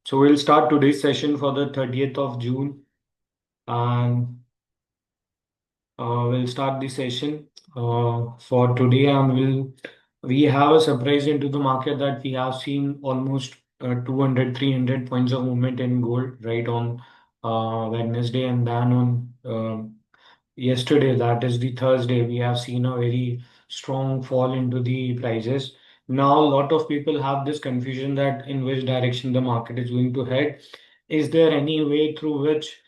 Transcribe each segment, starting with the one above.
So we'll start today's session for the 30th of June and we'll start the session. For today and we have a surprise into the market that we have seen almost 200, 300 points of movement in gold right on Wednesday, and then on yesterday, that is the Thursday, we have seen a very strong fall into the prices. Now, a lot of people have this confusion that in which direction the market is going to head. Is there any way through which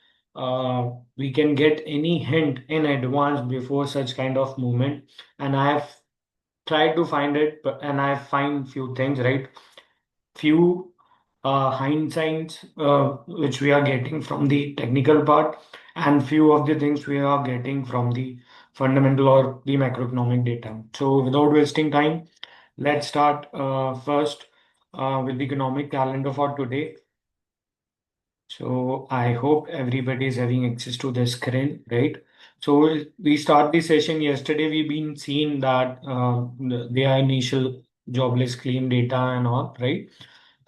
we can get any hint in advance before such kind of movement? And I have tried to find it, and I find few things, right? Few hindsights which we are getting from the technical part, and few of the things we are getting from the fundamental or the macroeconomic data. So without wasting time, let's start first with the economic calendar for today. So I hope everybody is having access to the screen, right? So we start the session yesterday. We've been seeing that their initial jobless claim data and all, right?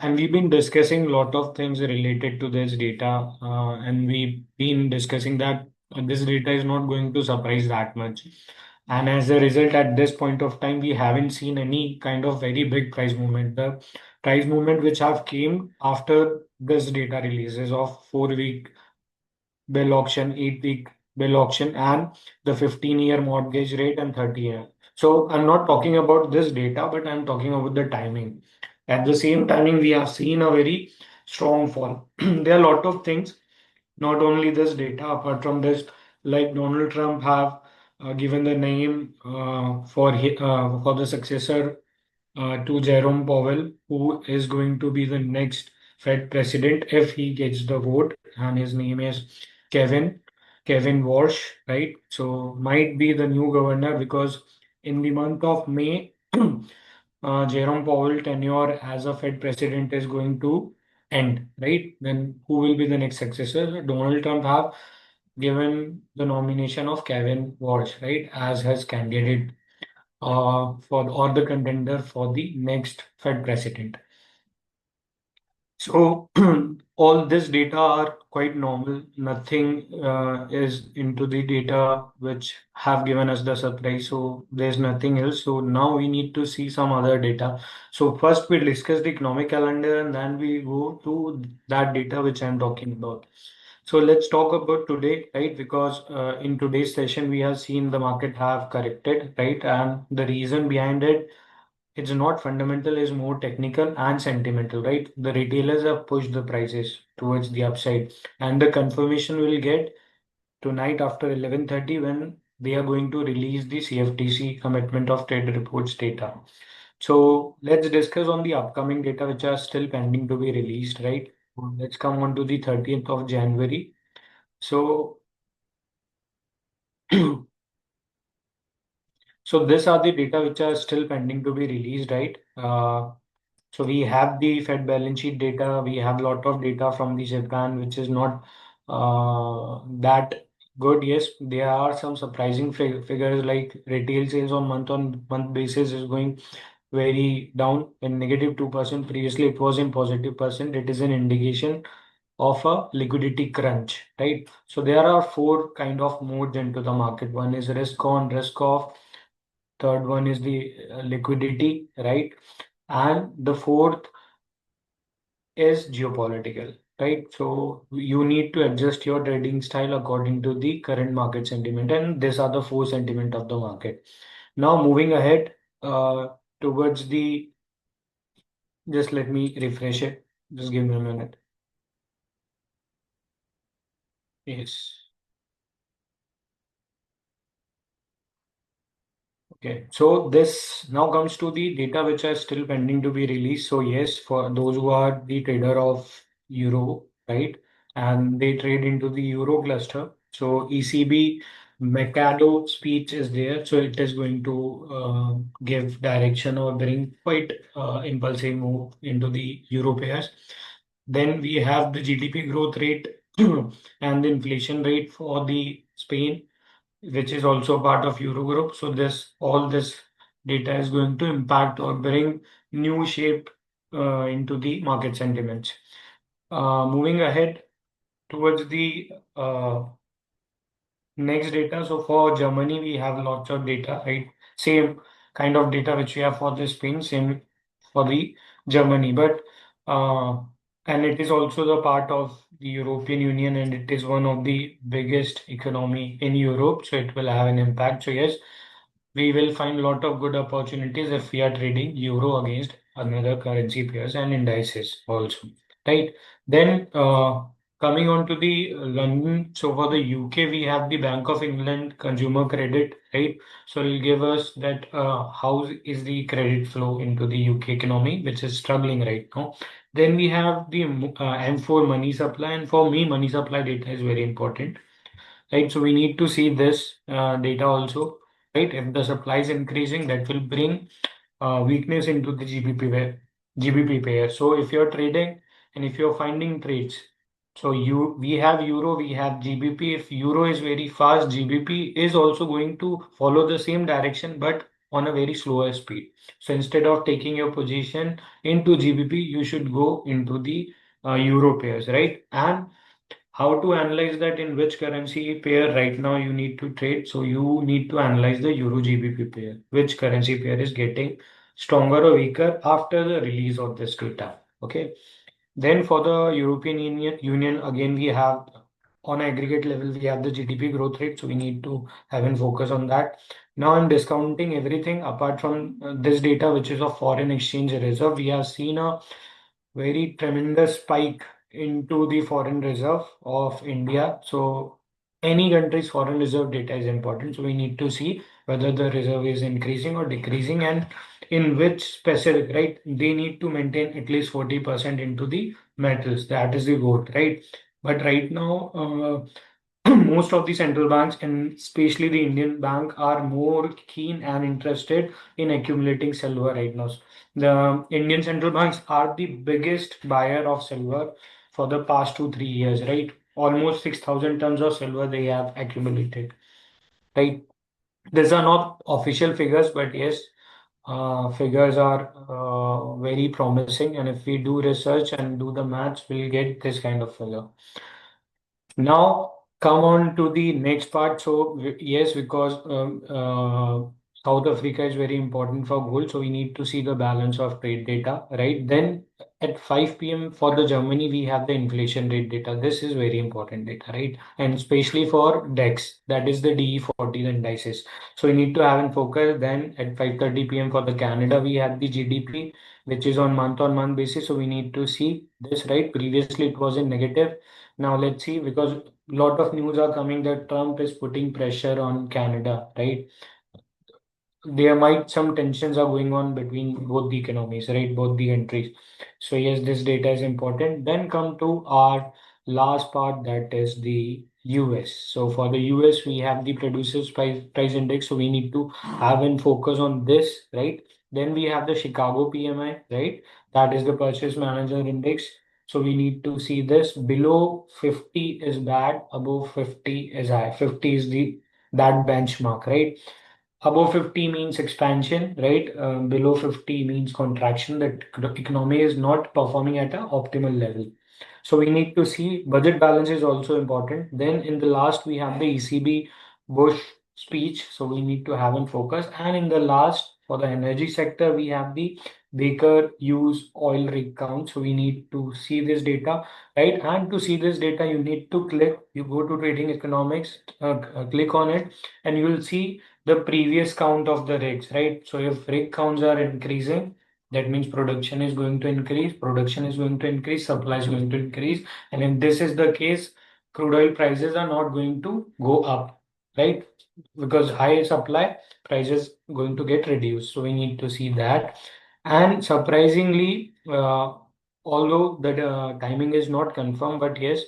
And we've been discussing a lot of things related to this data, and we've been discussing that this data is not going to surprise that much. And as a result, at this point of time, we haven't seen any kind of very big price movement. The price movement which have came after this data releases of 4 week bill auction, 8 week bill auction, and the 15-year mortgage rate and 30-year. So I'm not talking about this data, but I'm talking about the timing. At the same timing, we have seen a very strong fall. There are a lot of things, not only this data, apart from this, like Donald Trump have given the name for the successor to Jerome Powell, who is going to be the next Fed president if he gets the vote, and his name is Kevin Kevin Walsh, right? So might be the new governor because in the month of May, Jerome Powell tenure as a Fed president is going to end, right? Then who will be the next successor? Donald Trump have given the nomination of Kevin Walsh, right, as his candidate for or the contender for the next Fed president. So all this data are quite normal. Nothing is into the data which have given us the surprise. So there's nothing else. So now we need to see some other data. So first we discuss the economic calendar and then we go to that data which I'm talking about. So let's talk about today, right? Because in today's session we have seen the market have corrected, right? And the reason behind it, it's not fundamental, is more technical and sentimental, right? The retailers have pushed the prices towards the upside, and the confirmation we'll get tonight after 11:30 when they are going to release the CFTC commitment of trade reports data. So let's discuss on the upcoming data which are still pending to be released, right? Let's come on to the 30th of January. So so these are the data which are still pending to be released, right? So we have the Fed balance sheet data. We have a lot of data from the Japan, which is not that good. Yes, there are some surprising figures like retail sales on month basis is going very down in -2%. Previously, it was in +%. It is an indication of a liquidity crunch, right? So there are four kind of modes into the market. One is risk on, risk off. Third one is the liquidity, right? And the fourth is geopolitical, right? So you need to adjust your trading style according to the current market sentiment, and these are the four sentiment of the market. Now moving ahead towards the, just let me refresh it. Just give me a minute. Yes. Okay, so this now comes to the data which are still pending to be released. So yes, for those who are the trader of euro, right, and they trade into the euro cluster. So ECB Mercado speech is there, so it is going to give direction or bring quite impulsive move into the euro pairs. Then we have the GDP growth rate and the inflation rate for the Spain, which is also part of Eurogroup. So this all this data is going to impact or bring new shape into the market sentiments. Moving ahead towards the next data. So for Germany, we have lots of data, right? Same kind of data which we have for the Spain, same for the Germany, but uh, and it is also the part of the European Union, and it is one of the biggest economy in Europe, so it will have an impact. So yes, we will find a lot of good opportunities if we are trading euro against another currency pairs and indices also, right? Then coming on to the London, so for the UK, we have the Bank of England Consumer Credit, right? So it'll give us that how is the credit flow into the UK economy, which is struggling right now. Then we have the M4 money supply, and for me, money supply data is very important, right? So we need to see this data also, right? If the supply is increasing, that will bring weakness into the GBP pair. So if you're trading and if you're finding trades, so we have euro, we have GBP. If euro is very fast, GBP is also going to follow the same direction, but on a very slower speed. So instead of taking your position into GBP, you should go into the euro pairs, right? And how to analyze that in which currency pair right now you need to trade. So you need to analyze the Euro GBP pair, which currency pair is getting stronger or weaker after the release of this data. Okay. Then for the European Union, again we have on aggregate level we have the GDP growth rate. So we need to have and focus on that. Now I'm discounting everything apart from this data, which is of foreign exchange reserve. We have seen a very tremendous spike into the foreign reserve of India. So any country's foreign reserve data is important. So we need to see whether the reserve is increasing or decreasing and in which specific, right? They need to maintain at least 40% into the metals. That is the goal, right? But right now, most of the central banks and especially the Indian bank are more keen and interested in accumulating silver right now. The Indian central banks are the biggest buyer of silver for the past 2, 3 years, right? Almost 6,000 tons of silver they have accumulated, right? These are not official figures, but yes, figures are very promising. And if we do research and do the maths, we'll get this kind of figure. Now, come on to the next part. So, yes, because South Africa is very important for gold, so we need to see the balance of trade data, right? Then at 5 p.m. for the Germany, we have the inflation rate data. This is very important data, right? And especially for DEX, that is the DE40, the indices. So we need to have in focus. Then at 5:30 p.m. for the Canada, we have the GDP, which is on month basis. So we need to see this, right? Previously, it was in negative. Now let's see, because a lot of news are coming that Trump is putting pressure on Canada, right? There might some tensions are going on between both the economies, right? Both the countries. So yes, this data is important. Then come to our last part, that is the US. So for the US, we have the producers price index. So we need to have and focus on this, right? Then we have the Chicago PMI, right? That is the purchase manager index. So we need to see this. Below 50 is bad, above 50 is high. 50 is the that benchmark, right? Above 50 means expansion, right? Below 50 means contraction, that the economy is not performing at an optimal level. So we need to see budget balance is also important. Then in the last, we have the ECB Bush speech. So we need to have in focus. And in the last, for the energy sector, we have the Baker Hughes oil rig count. So we need to see this data, right? And to see this data, you need to you go to trading economics, click on it, and you will see the previous count of the rigs, right? So if rig counts are increasing, that means production is going to increase, supply is going to increase. And if this is the case, crude oil prices are not going to go up, right? Because high supply, prices going to get reduced. So we need to see that. And surprisingly, although the timing is not confirmed, but yes,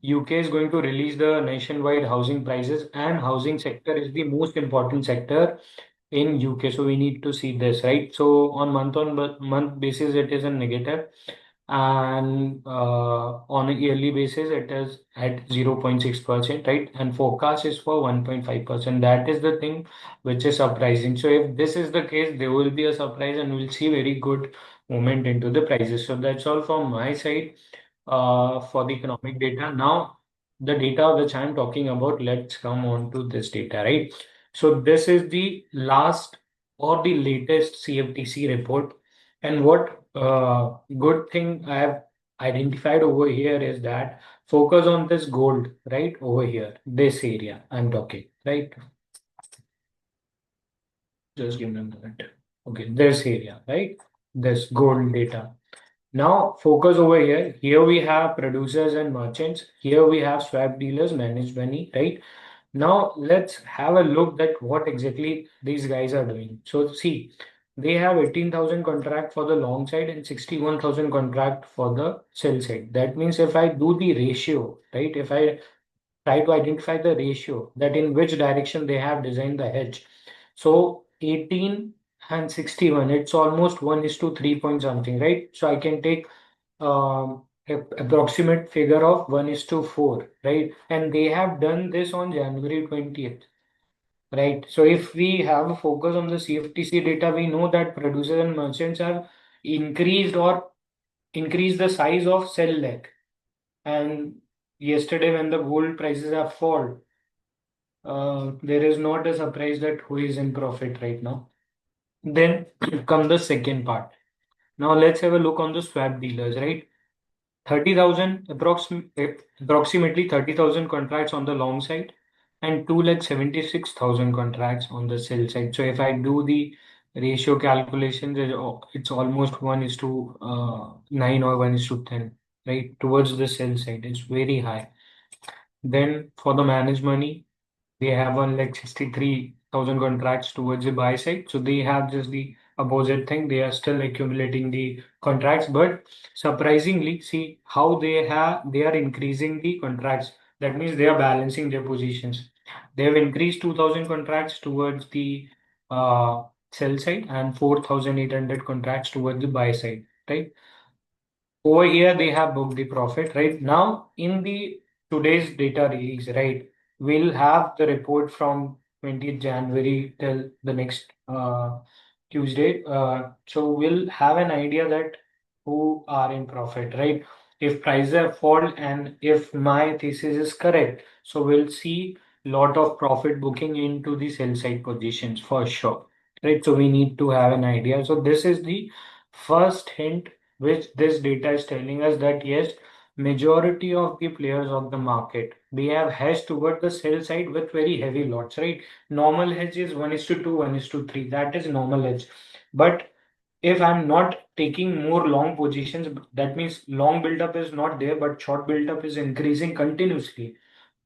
UK is going to release the nationwide housing prices, and housing sector is the most important sector in UK. So we need to see this, right? So on month basis, it is a negative, and on a yearly basis, it is at 0.6%, right? And forecast is for 1.5%. That is the thing which is surprising. So if this is the case, there will be a surprise, and we'll see very good movement into the prices. So that's all from my side. for the economic data. Now, the data which I'm talking about, let's come on to this data, right? So this is the last or the latest CFTC report. And what good thing I have identified over here is that focus on this gold, right? Over here, this area I'm talking, right? Just give me a minute. Okay, this area, right? This gold data. Now, focus over here. Here we have producers and merchants. Here we have swap dealers, managed money, right? Now, let's have a look at what exactly these guys are doing. So, see, they have 18,000 contract for the long side and 61,000 contract for the sell side. That means if I do the ratio, right? If I try to identify the ratio that in which direction they have designed the hedge. So 18 and 61, it's almost 1 is to 3 point something, right? So I can take approximate figure of 1 is to 4, right? And they have done this on January 20th, right? So if we have a focus on the CFTC data, we know that producers and merchants have increased or increased the size of sell leg. And yesterday when the gold prices have fallen, there is not a surprise that who is in profit right now. Then come the second part. Now let's have a look on the swap dealers, right? 30,000 approximately 30,000 contracts on the long side and 276,000 contracts on the sell side. So if I do the ratio calculations, it's almost 1 is to 9 or 1 is to 10, right? Towards the sell side, it's very high. Then for the managed money, they have on like 63,000 contracts towards the buy side. So they have just the opposite thing. They are still accumulating the contracts, but surprisingly, see how they are increasing the contracts. That means they are balancing their positions. They have increased 2,000 contracts towards the sell side and 4,800 contracts towards the buy side, right? Over here they have booked the profit right now in the today's data release, right? We'll have the report from 20th January till the next Tuesday. So we'll have an idea that who are in profit, right? If prices have fallen and if my thesis is correct, so we'll see lot of profit booking into the sell side positions for sure, right? So we need to have an idea. So this is the first hint which this data is telling us that yes, majority of the players of the market, they have hedged toward the sell side with very heavy lots, right? Normal hedge is 1 is to 2, 1 is to 3. That is normal hedge. But if I'm not taking more long positions, that means long buildup is not there, but short buildup is increasing continuously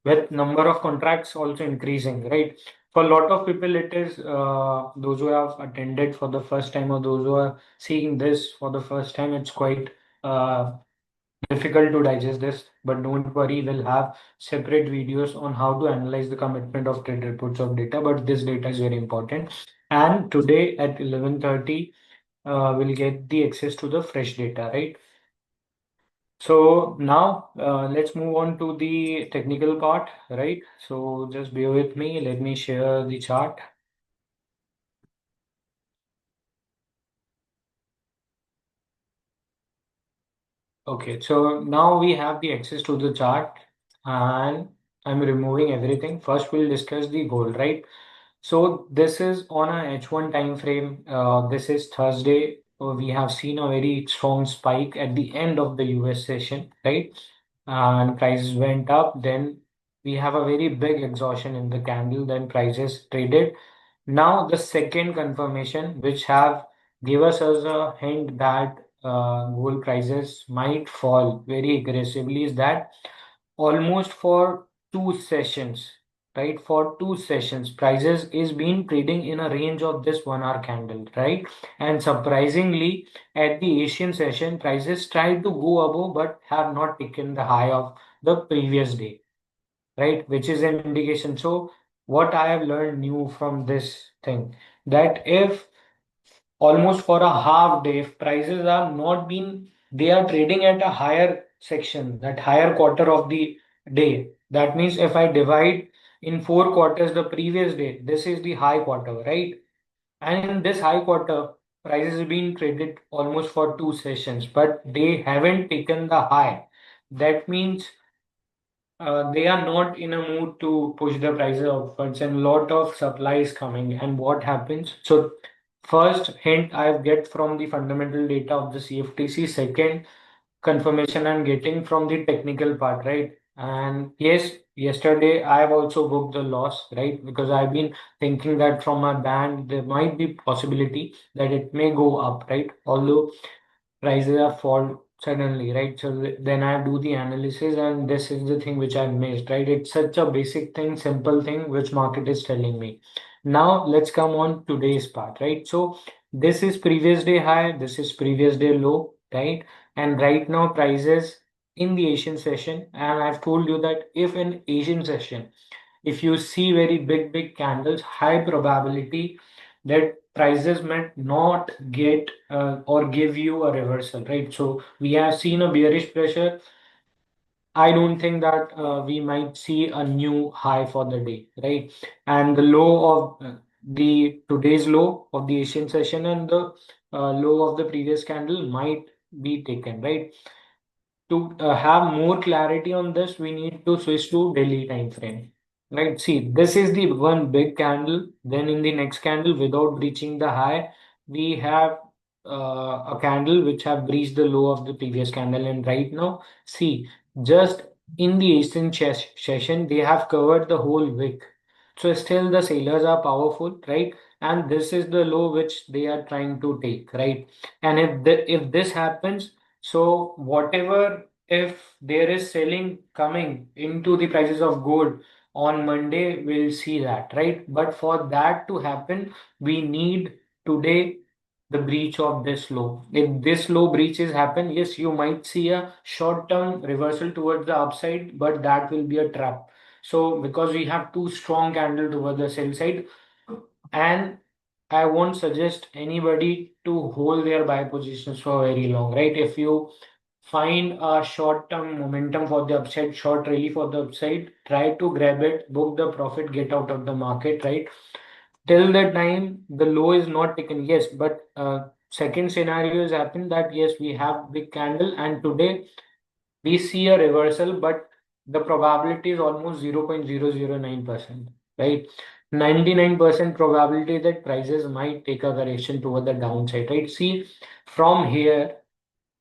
with number of contracts also increasing, right? For a lot of people, it is those who have attended for the first time or those who are seeing this for the first time, it's quite uh, difficult to digest this. But don't worry, we'll have separate videos on how to analyze the commitment of trade reports of data. But this data is very important. And today at 11:30, we'll get the access to the fresh data, right? So now let's move on to the technical part, right? So just bear with me. Let me share the chart. Okay, so now we have the access to the chart and I'm removing everything. First, we'll discuss the gold, right? So this is on a H1 time frame. This is Thursday. We have seen a very strong spike at the end of the US session, right? And prices went up. Then we have a very big exhaustion in the candle. Then prices traded. Now the second confirmation, which have give us as a hint that gold prices might fall very aggressively, is that almost for 2 sessions, right? For 2 sessions, prices is been trading in a range of this 1 hour candle, right? And surprisingly, at the Asian session, prices tried to go above but have not taken the high of the previous day, right? Which is an indication. So, what I have learned new from this thing that if almost for a half day, if prices are not been, they are trading at a higher section, that higher quarter of the day. That means if I divide in 4 quarters the previous day, this is the high quarter, right? And in this high quarter, prices have been traded almost for 2 sessions, but they haven't taken the high. That means they are not in a mood to push the prices upwards, and lot of supply is coming. And what happens? So first hint I get from the fundamental data of the CFTC. Second, confirmation I'm getting from the technical part, right? And yes, yesterday I've also booked the loss, right? Because I've been thinking that from my band there might be possibility that it may go up, right? Although prices are fall suddenly, right? So then I do the analysis, and this is the thing which I missed, right? It's such a basic thing, simple thing which market is telling me. Now let's come on today's part, right? So this is previous day high, this is previous day low, right? And right now prices in the Asian session, and I've told you that if in Asian session if you see very big candles, high probability that prices might not get or give you a reversal, right? So we have seen a bearish pressure. I don't think that we might see a new high for the day, right? And the low of the today's low of the Asian session and the low of the previous candle might be taken, right? To have more clarity on this, we need to switch to daily time frame. Right? See, this is the one big candle. Then in the next candle, without breaching the high, we have a candle which have breached the low of the previous candle. And right now, see, just in the Eastern session, they have covered the whole wick. So still the sailors are powerful, right? And this is the low which they are trying to take, right? And if this happens, so whatever, if there is selling coming into the prices of gold on Monday, we'll see that, right? But for that to happen, we need today the breach of this low. If this low breaches happen, yes, you might see a short-term reversal towards the upside, but that will be a trap. So because we have two strong candle towards the sell side, and I won't suggest anybody to hold their buy positions for very long, right? If you find a short-term momentum for the upside, short rally for the upside, try to grab it, book the profit, get out of the market, right? Till the time the low is not taken, yes, but second scenario has happened that yes, we have big candle and today we see a reversal, but the probability is almost 0.009%, right? 99% probability that prices might take a correction toward the downside, right? See, from here,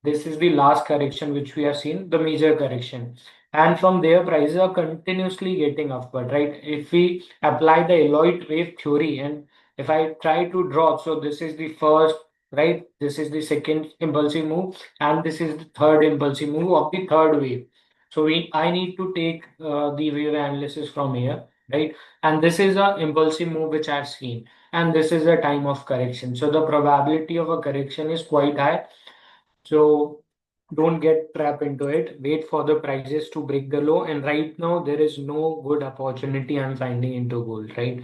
this is the last correction which we have seen, the major correction. And from there, prices are continuously getting upward, right? If we apply the Elliott wave theory, and if I try to draw, so this is the first, right? This is the second impulsive move, and this is the third impulsive move of the third wave. So I need to take the wave analysis from here, right? And this is a impulsive move which I've seen, and this is a time of correction. So the probability of a correction is quite high, so don't get trapped into it. Wait for the prices to break the low. And right now, there is no good opportunity I'm finding into gold, right?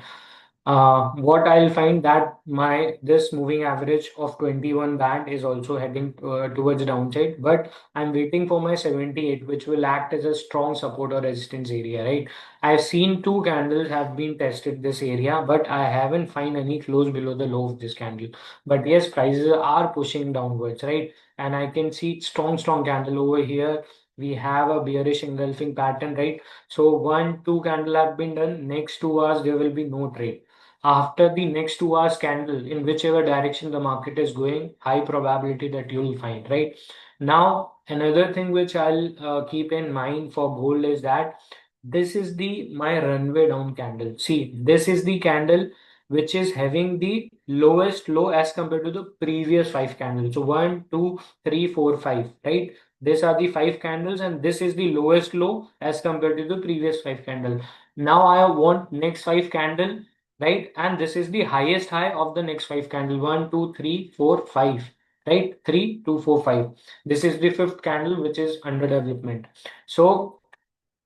What I'll find that my this moving average of 21 band is also heading towards downside, but I'm waiting for my 78, which will act as a strong support or resistance area, right? I've seen two candles have been tested this area, but I haven't find any close below the low of this candle. But yes, prices are pushing downwards, right? And I can see strong candle over here. We have a bearish engulfing pattern, right? So one, two candle have been done. Next 2 hours, there will be no trade. After the next 2 hours candle, in whichever direction the market is going, high probability that you'll find, right? Now, another thing which I'll keep in mind for gold is that this is the my runway down candle. See, this is the candle which is having the lowest low as compared to the previous five candles. So one, two, three, four, five, right? These are the five candles, and this is the lowest low as compared to the previous five candle. Now I want next five candle, right? And this is the highest high of the next five candle. One, two, three, four, five, right? Three, two, four, five. This is the fifth candle which is under development. So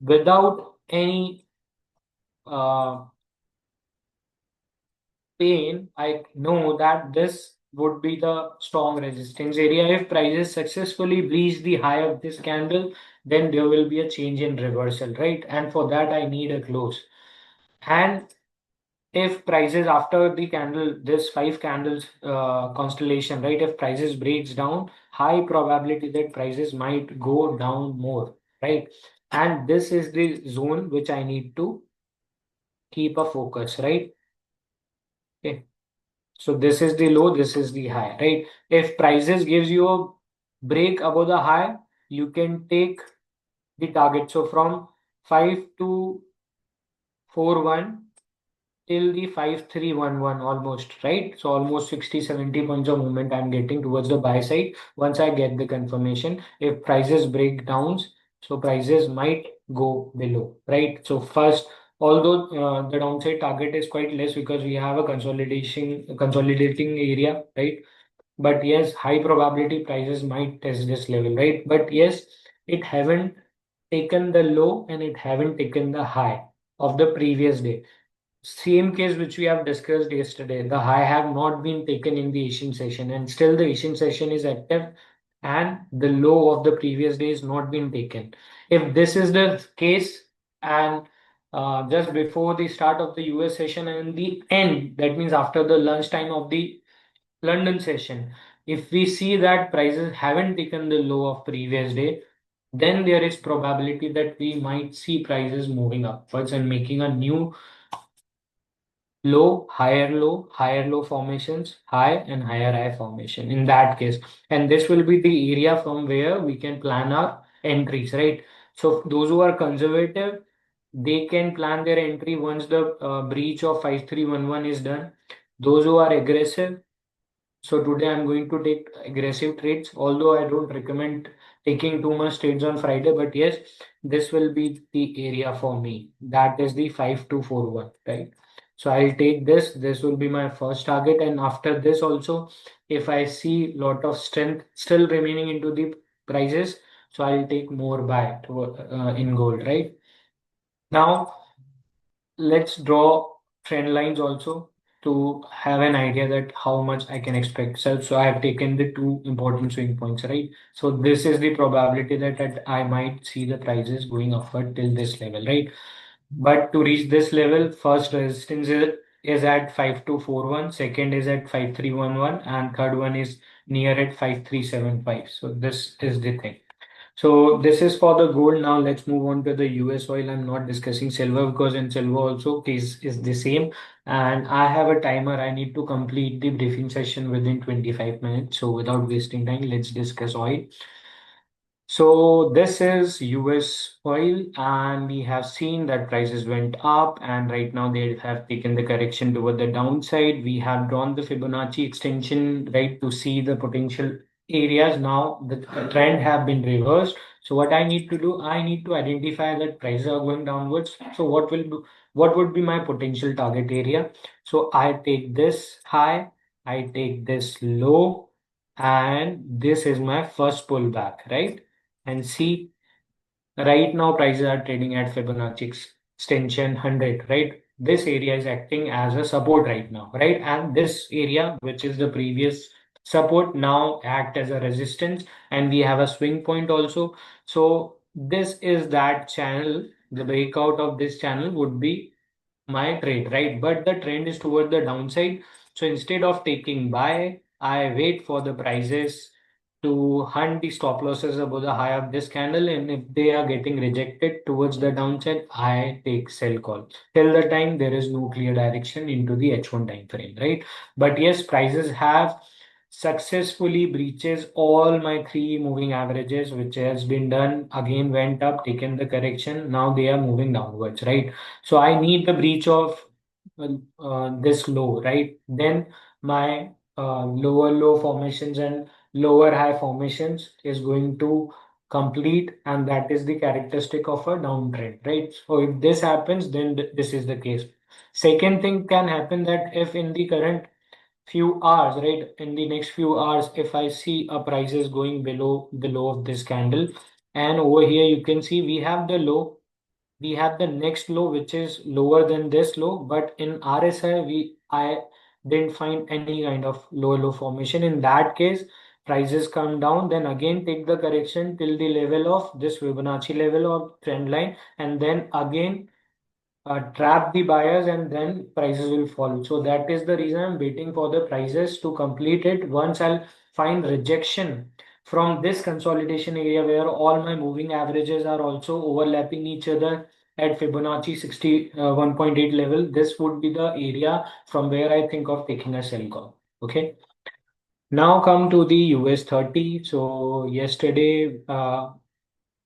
without any uh, pain, I know that this would be the strong resistance area. If prices successfully breach the high of this candle, then there will be a change in reversal, right? And for that, I need a close. And if prices after the candle, this five candles constellation, right? If prices breaks down, high probability that prices might go down more. right? And this is the zone which I need to keep a focus, right? Okay. So this is the low, this is the high, right? If prices gives you a break above the high, you can take the target. So from 5241 till the 5311 almost, right? So almost 60, 70 points of movement I'm getting towards the buy side once I get the confirmation. If prices break downs, so prices might go below, right? So first, although the downside target is quite less because we have a consolidating area, right? But yes, high probability prices might test this level, right? But yes, it haven't taken the low and it haven't taken the high of the previous day. Same case which we have discussed yesterday. The high have not been taken in the Asian session, and still the Asian session is active, and the low of the previous day is not been taken. If this is the case, and just before the start of the US session and the end, that means after the lunchtime of the London session, if we see that prices haven't taken the low of previous day, then there is probability that we might see prices moving upwards and making a new higher low formations, high and higher high formation in that case. And this will be the area from where we can plan our entries, right? So those who are conservative, they can plan their entry once the breach of 5311 is done. Those who are aggressive, so today I'm going to take aggressive trades, although I don't recommend taking too much trades on Friday, but yes, this will be the area for me. That is the 5241, right? So I'll take this. This will be my first target. And after this also, if I see lot of strength still remaining into the prices, so I'll take more buy in gold, right? Now, let's draw trend lines also to have an idea that how much I can expect. So I have taken the two important swing points, right? So this is the probability that I might see the prices going upward till this level, right? But to reach this level, first resistance is at 5241, second is at 5311, and third one is near at 5375. So this is the thing. So this is for the gold. Now let's move on to the US oil. I'm not discussing silver because in silver also case is the same. And I have a timer. I need to complete the briefing session within 25 minutes. So without wasting time, let's discuss oil. So this is US oil, and we have seen that prices went up, and right now they have taken the correction toward the downside. We have drawn the Fibonacci extension, right, to see the potential areas. Now the trend have been reversed. So what I need to do, I need to identify that prices are going downwards. So what would be my potential target area? So I take this high, I take this low, and this is my first pullback, right? And see, right now prices are trading at Fibonacci extension 100, right? This area is acting as a support right now, right? And this area, which is the previous support, now act as a resistance, and we have a swing point also. So this is that channel. The breakout of this channel would be my trade, right? But the trend is toward the downside. So instead of taking buy, I wait for the prices to hunt the stop losses above the high of this candle. And if they are getting rejected towards the downside, I take sell call. Till the time there is no clear direction into the H1 time frame, right? But yes, prices have successfully breaches all my three moving averages, which has been done again, went up, taken the correction. Now they are moving downwards, right? So I need the breach of this low, right? Then my lower low formations and lower high formations is going to complete, and that is the characteristic of a downtrend, right? So if this happens, then this is the case. Second thing can happen that if in the current few hours, right, in the next few hours, if I see a prices going below the low of this candle, and over here you can see we have the low, we have the next low which is lower than this low, but in RSI I didn't find any kind of low formation. In that case, prices come down, then again take the correction till the level of this Fibonacci level or trend line, and then again trap the buyers, and then prices will fall. So that is the reason I'm waiting for the prices to complete it. Once I'll find rejection from this consolidation area where all my moving averages are also overlapping each other at Fibonacci 61.8 level, this would be the area from where I think of taking a sell call. Okay. Now come to the US 30. So yesterday,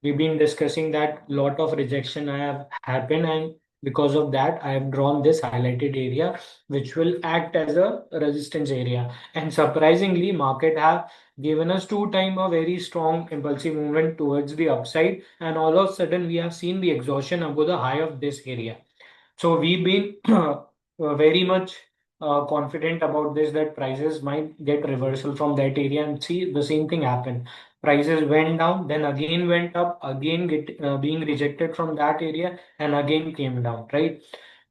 we've been discussing that lot of rejection have happened, and because of that I have drawn this highlighted area which will act as a resistance area. And surprisingly, market have given us two time a very strong impulsive movement towards the upside, and all of a sudden we have seen the exhaustion above the high of this area. So we've been very much confident about this, that prices might get reversal from that area, and see the same thing happen. Prices went down, then again went up, again get being rejected from that area, and again came down. Right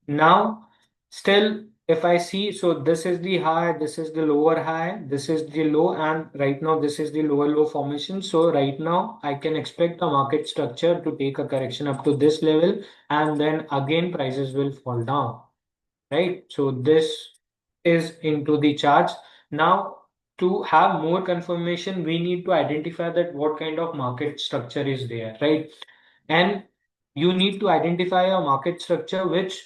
now, still, if I see, so this is the high, this is the lower high, this is the low, and right now this is the lower low formation. So right now I can expect the market structure to take a correction up to this level, and then again prices will fall down, right? So this is into the charts. Now, to have more confirmation, we need to identify that what kind of market structure is there, right? And you need to identify a market structure which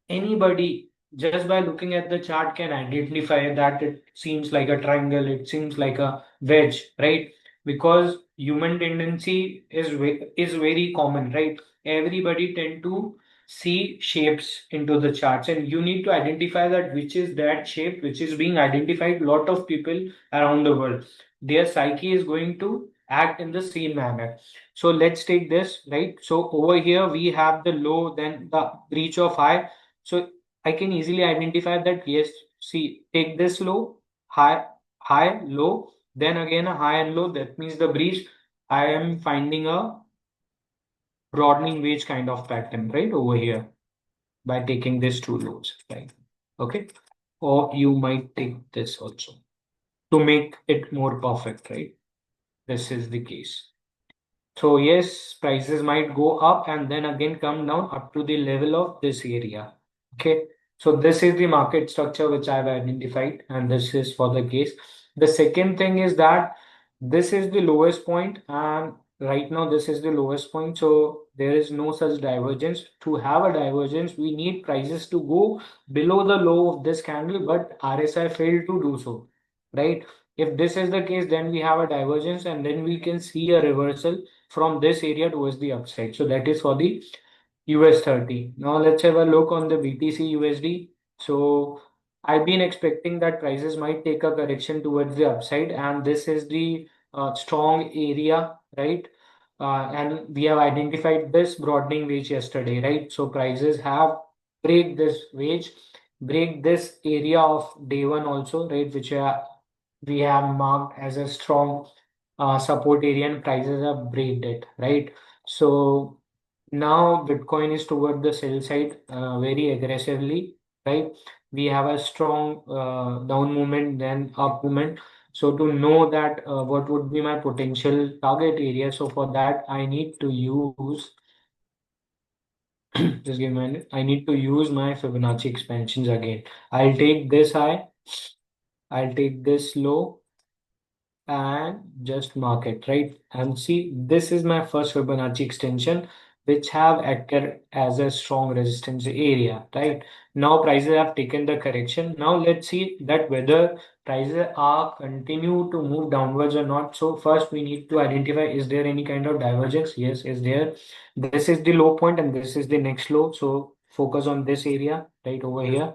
anybody, just by looking at the chart, can identify that it seems like a triangle, it seems like a wedge, right? Because human tendency is very common, right? Everybody tend to see shapes into the charts, and you need to identify that which is that shape which is being identified. Lot of people around the world, their psyche is going to act in the same manner. So let's take this, right? So over here we have the low, then the breach of high. So I can easily identify that, yes, see, take this low, high, high, low, then again a high and low. That means the breach. I am finding a broadening wedge kind of pattern, right, over here by taking these two lows, right? Okay. Or you might take this also to make it more perfect, right? This is the case. So yes, prices might go up and then again come down up to the level of this area. Okay. So this is the market structure which I've identified, and this is for the case. The second thing is that this is the lowest point, and right now this is the lowest point. So there is no such divergence. To have a divergence, we need prices to go below the low of this candle, but RSI failed to do so, right? If this is the case, then we have a divergence, and then we can see a reversal from this area towards the upside. So that is for the US 30. Now let's have a look on the BTC USD. So I've been expecting that prices might take a correction towards the upside, and this is the strong area, right? And we have identified this broadening wedge yesterday, right? So prices have break this wedge, break this area of day one also, right? Which we have marked as a strong support area, and prices have breached it, right? So now Bitcoin is toward the sell side very aggressively, right? We have a strong down movement, then up movement. So to know that what would be my potential target area, so for that I need to use just give me a minute. I need to use my Fibonacci expansions again. I'll take this high, I'll take this low, and just mark it, right? And see, this is my first Fibonacci extension, which have acted as a strong resistance area, right? Now prices have taken the correction. Now let's see that whether prices are continue to move downwards or not. So first we need to identify, is there any kind of divergence? Yes, is there. This is the low point and this is the next low. So focus on this area right over here.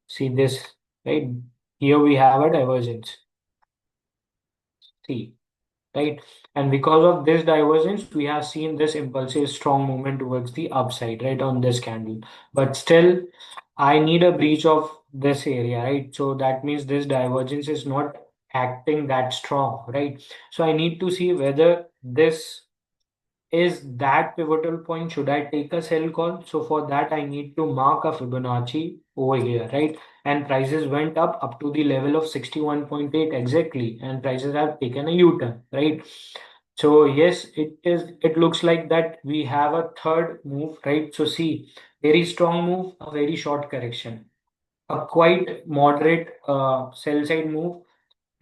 See this, right? Here we have a divergence. See, right? And because of this divergence, we have seen this impulsive strong movement towards the upside, right, on this candle. But still, I need a breach of this area, right? So that means this divergence is not acting that strong, right? So I need to see whether this is that pivotal point. Should I take a sell call? So for that, I need to mark a Fibonacci over here, right? And prices went up to the level of 61.8 exactly, and prices have taken a U-turn, right? So yes, it looks like that we have a third move, right? So see, very strong move, a very short correction, a quite moderate sell side move,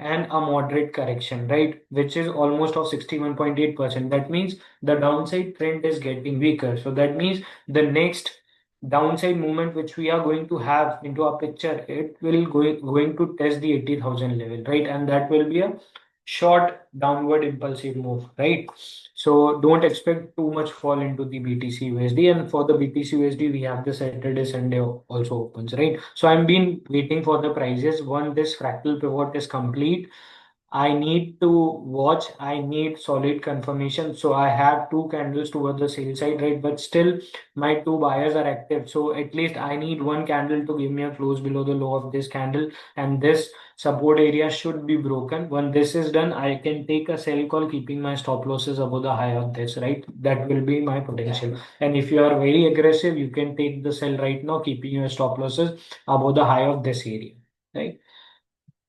and a moderate correction, right? Which is almost of 61.8%. That means the downside trend is getting weaker. So that means the next downside movement which we are going to have into our picture, it will going to test the 80,000 level, right? And that will be a short downward impulsive move, right? So don't expect too much fall into the BTC USD. And for the BTC USD, we have the Saturday, Sunday also opens, right? So I'm been waiting for the prices. Once this fractal pivot is complete, I need to watch. I need solid confirmation. So I have two candles toward the sale side, right? But still, my two buyers are active. So at least I need one candle to give me a close below the low of this candle, and this support area should be broken. When this is done, I can take a sell call, keeping my stop losses above the high of this, right? That will be my potential. And if you are very aggressive, you can take the sell right now, keeping your stop losses above the high of this area, right?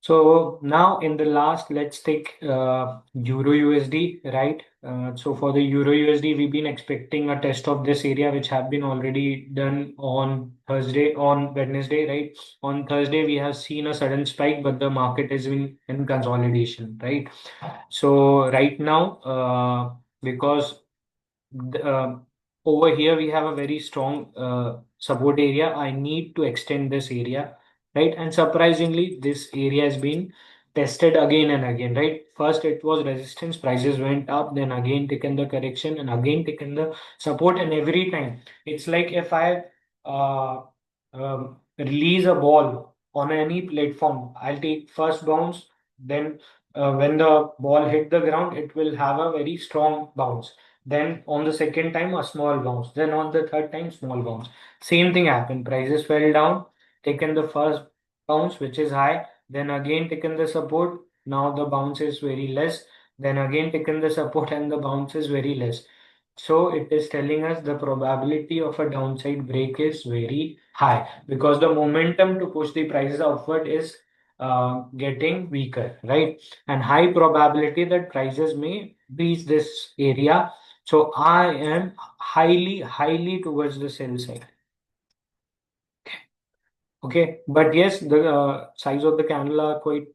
So now in the last, let's take Euro USD, right? So for the Euro USD, we've been expecting a test of this area, which have been already done on Thursday, on Wednesday, right? On Thursday, we have seen a sudden spike, but the market is in consolidation, right? So right now, because uh, over here we have a very strong support area. I need to extend this area, right? And surprisingly, this area has been tested again and again, right? First it was resistance, prices went up, then again taken the correction and again taken the support. And every time it's like if I release a ball on any platform, I'll take first bounce, then when the ball hit the ground, it will have a very strong bounce. Then on the second time, a small bounce. Then on the third time, small bounce. Same thing happened. Prices fell down, taken the first bounce, which is high. Then again taken the support. Now the bounce is very less. Then again taken the support and the bounce is very less. So it is telling us the probability of a downside break is very high because the momentum to push the prices upward is getting weaker, right? And high probability that prices may breach this area. So I am highly towards the sell side. Okay, but yes, the size of the candle are quite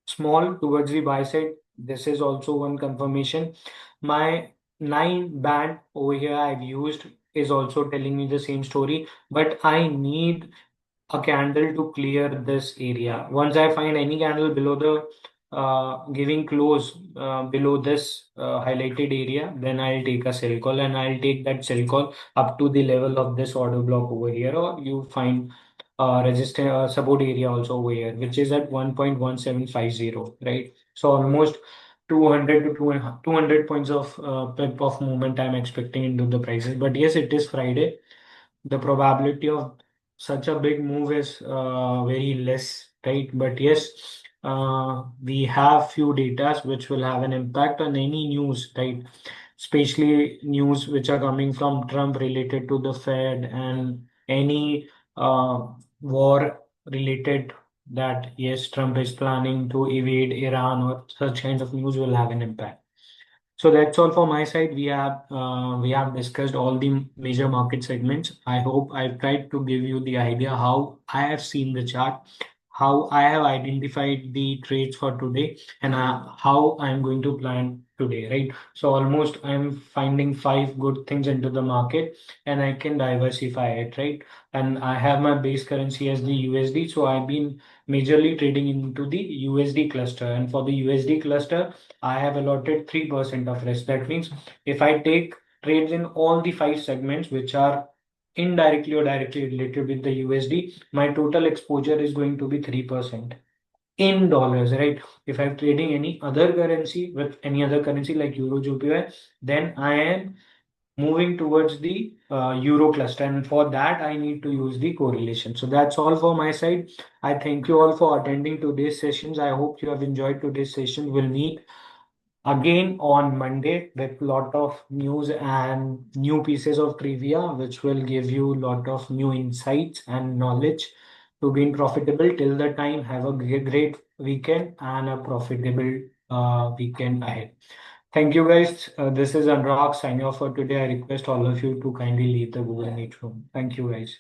small towards the buy side. This is also one confirmation. My 9 band over here I've used is also telling me the same story, but I need a candle to clear this area. Once I find any candle below the giving close below this highlighted area, then I'll take a sell call and I'll take that sell call up to the level of this order block over here, or you find resistance support area also over here, which is at 1.1750, right? So almost 200 to 200 points of pip of movement I'm expecting into the prices. But yes, it is Friday. The probability of such a big move is very less, right? But yes, we have few datas which will have an impact on any news, right? Especially news which are coming from Trump related to the Fed and any war related, that yes, Trump is planning to evade Iran, or such kind of news will have an impact. So that's all for my side. We have discussed all the major market segments. I hope I've tried to give you the idea how I have seen the chart, how I have identified the trades for today, and how I'm going to plan today, right? So almost I'm finding five good things into the market, and I can diversify it, right? And I have my base currency as the USD, so I've been majorly trading into the USD cluster, and for the USD cluster, I have allotted 3% of risk. That means if I take trades in all the five segments which are indirectly or directly related with the USD, my total exposure is going to be 3% in dollars, right? If I'm trading any other currency with any other currency like Euro, JPY, then I am moving towards the Euro cluster. And for that, I need to use the correlation. So that's all for my side. I thank you all for attending today's sessions. I hope you have enjoyed today's session. We'll meet again on Monday with lot of news and new pieces of trivia, which will give you lot of new insights and knowledge to being profitable. Till the time, have a great weekend and a profitable weekend ahead. Thank you guys. This is Anurag signing off for today. I request all of you to kindly leave the Google Meet room. Thank you guys.